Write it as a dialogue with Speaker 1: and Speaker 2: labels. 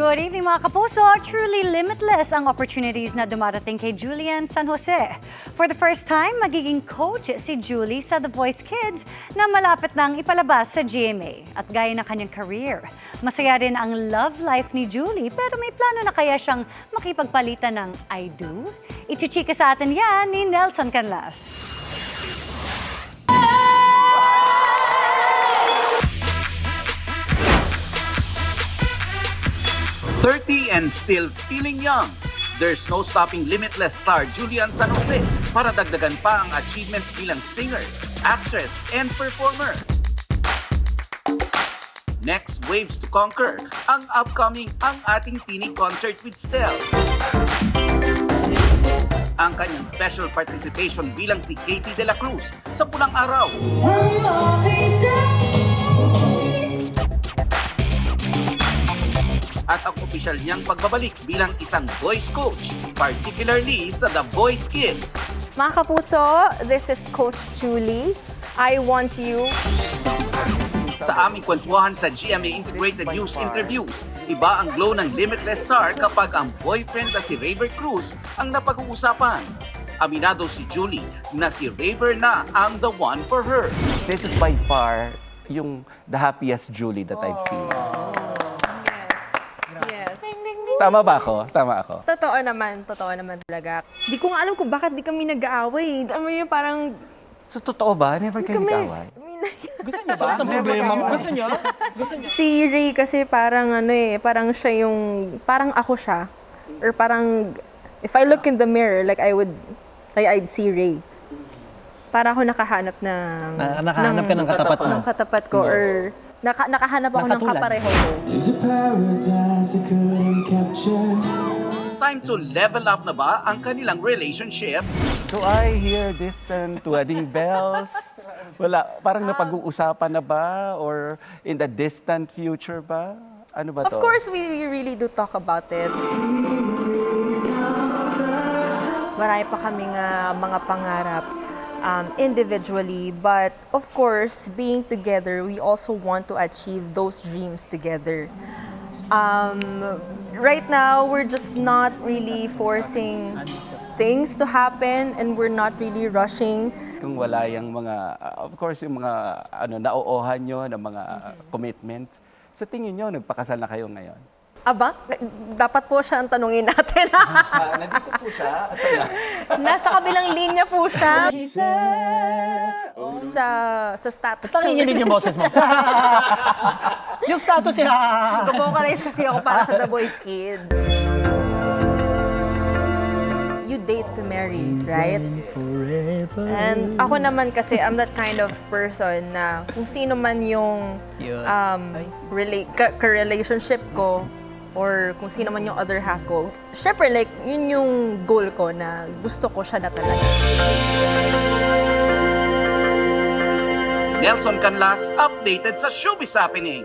Speaker 1: Good evening mga kapuso! Truly limitless ang opportunities na dumarating kay Julian San Jose. For the first time, magiging coach si Julie sa The Voice Kids na malapit nang ipalabas sa GMA. At gaya ng kanyang career, masaya rin ang love life ni Julie pero may plano na kaya siyang makipagpalitan ng I do? Ichichika sa atin yan ni Nelson Canlas.
Speaker 2: 30 and still feeling young. There's no stopping limitless star Julian San Jose para dagdagan pa ang achievements bilang singer, actress, and performer. Next waves to conquer ang upcoming Ang Ating Tinig concert with Stel. Ang kanyang special participation bilang si Katie De La Cruz sa Pulang Araw. At ang opisyal niyang pagbabalik bilang isang voice coach, particularly sa The Voice Kids.
Speaker 3: Mga kapuso, this is Coach Julie. I want you.
Speaker 2: Sa aming kwentuhan sa GMA Integrated News Interviews, iba ang glow ng limitless star kapag ang boyfriend na si Raver Cruz ang napag-uusapan. Aminado si Julie na si Raver na ang the one for her.
Speaker 4: This is by far the happiest Julie that I've seen.
Speaker 3: Yes.
Speaker 4: Tama ba ako? Tama ako.
Speaker 3: Totoo naman talaga. Di ko nga alam kung bakit di kami nag-aaway. Alam mo yun, parang...
Speaker 4: So, totoo ba? Never kayo nag-away?
Speaker 5: Gusto niyo ba? Ang problema mo? Gusto niyo?
Speaker 3: Si Ray kasi parang parang siya yung, parang ako siya. Or parang, if I look in the mirror, I'd see Ray. Para ako nakahanap
Speaker 5: Nakahanap ka ng katapat mo.
Speaker 3: ng katapat ko, or nakahanap ako ng
Speaker 5: Nakatulad.
Speaker 3: kapareho ko.
Speaker 6: There's a paradise I couldn't capture.
Speaker 2: Time to level up na ba ang kanilang relationship?
Speaker 4: Do I hear distant wedding bells? Wala. Parang napag-uusapan na ba? Or in the distant future ba? Ano ba to?
Speaker 3: Of course, we really do talk about it. Marami pa kaming mga pangarap individually, but of course, being together, we also want to achieve those dreams together. Right now, we're just not really forcing things to happen, and we're not really rushing.
Speaker 4: Kung wala yung mga, of course, yung mga nauohan nyo ng mga commitments, sa tingin nyo, nagpakasal na kayo ngayon?
Speaker 3: Aba, dapat po siya ang tanungin natin.
Speaker 4: Nandito po siya. Asa na?
Speaker 3: Nasa kabilang linya po siya. Sa status.
Speaker 5: Basta nanginginig yung boses mo. Yung status niya.
Speaker 3: Nag-vocalize kasi ako para sa The Voice Kids. You date to marry, right? And ako naman kasi, I'm that kind of person na kung sino man yung ka-relationship ko, or kung sino man yung other half ko, syempre, yun yung goal ko na gusto ko siya na talaga.
Speaker 2: Nelson Canlas updated sa Showbiz Happening.